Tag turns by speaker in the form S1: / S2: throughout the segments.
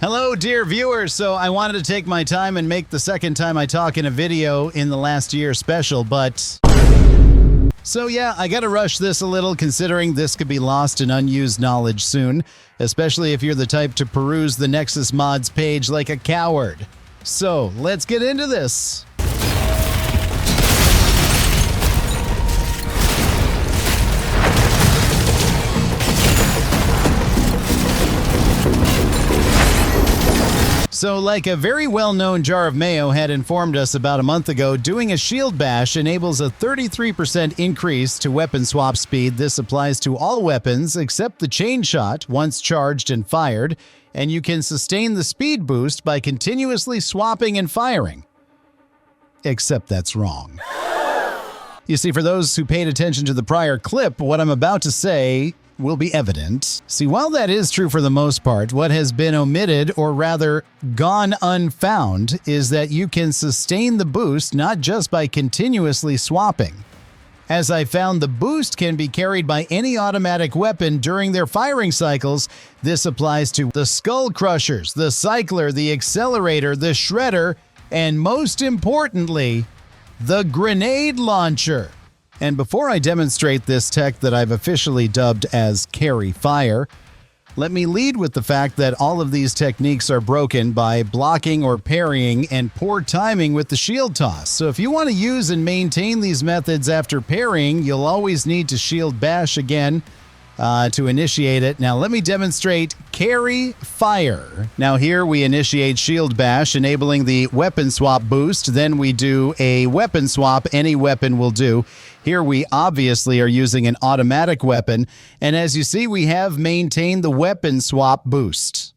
S1: Hello, dear viewers. So I wanted to take my time and make the second time I talk in a video in the last year special, but... So yeah, I gotta rush this a little considering this could be lost in unused knowledge soon, especially if you're the type to peruse the Nexus Mods page like a coward. So, let's get into this. So, like a very well-known jar of mayo had informed us about a month ago, doing a shield bash enables a 33% increase to weapon swap speed. This applies to all weapons except the chain shot once charged and fired, and you can sustain the speed boost by continuously swapping and firing. Except that's wrong. You see, for those who paid attention to the prior clip, what I'm about to say will be evident. See, while that is true for the most part, what has been omitted, or rather gone unfound, is that you can sustain the boost not just by continuously swapping. As I found, the boost can be carried by any automatic weapon during their firing cycles. This applies to the Skull Crushers, the Cycler, the Accelerator, the Shredder, and most importantly, the Grenade Launcher. And before I demonstrate this tech that I've officially dubbed as Carry Fire, let me lead with the fact that all of these techniques are broken by blocking or parrying and poor timing with the shield toss. So if you want to use and maintain these methods after parrying, you'll always need to shield bash again to initiate it. Now let me demonstrate Carry Fire. Now here we initiate shield bash, enabling the weapon swap boost. Then we do a weapon swap, any weapon will do. Here we obviously are using an automatic weapon, and as you see, we have maintained the weapon swap boost.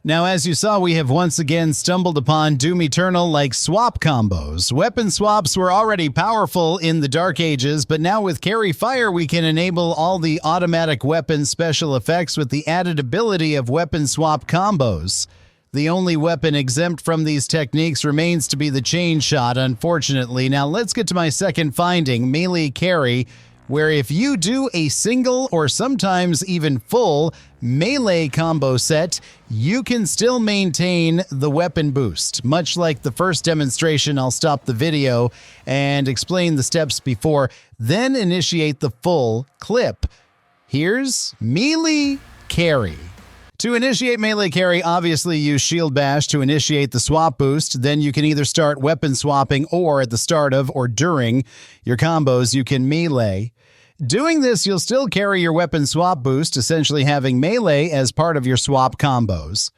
S1: Now, as you saw, we have once again stumbled upon Doom Eternal-like swap combos. Weapon swaps were already powerful in the Dark Ages, but now with Carry Fire, we can enable all the automatic weapon special effects with the added ability of weapon swap combos. The only weapon exempt from these techniques remains to be the chain shot, unfortunately. Now let's get to my second finding, melee carry, where if you do a single or sometimes even full melee combo set, you can still maintain the weapon boost. Much like the first demonstration, I'll stop the video and explain the steps before, then initiate the full clip. Here's melee carry. To initiate melee carry, obviously use shield bash to initiate the swap boost. Then you can either start weapon swapping, or at the start of or during your combos, you can melee. Doing this, you'll still carry your weapon swap boost, essentially having melee as part of your swap combos.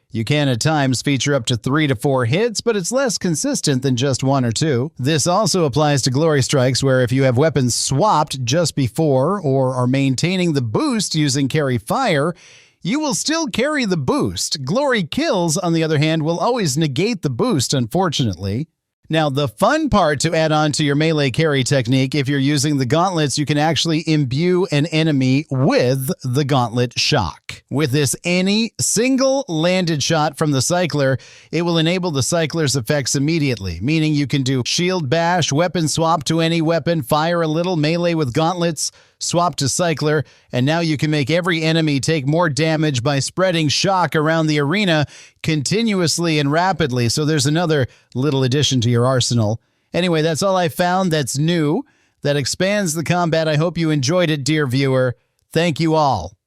S1: You can at times feature up to 3 to 4 hits, but it's less consistent than just 1 or 2. This also applies to Glory Strikes, where if you have weapons swapped just before or are maintaining the boost using Carry Fire, you will still carry the boost. Glory Kills, on the other hand, will always negate the boost, unfortunately. Now, the fun part to add on to your melee carry technique, if you're using the gauntlets, you can actually imbue an enemy with the gauntlet shock. With this, any single landed shot from the Cycler, it will enable the Cycler's effects immediately, meaning you can do shield bash, weapon swap to any weapon, fire a little melee with gauntlets, swap to Cycler, and now you can make every enemy take more damage by spreading shock around the arena continuously and rapidly. So there's another little addition to your arsenal. Anyway, that's all I found that's new, that expands the combat. I hope you enjoyed it, dear viewer. Thank you all.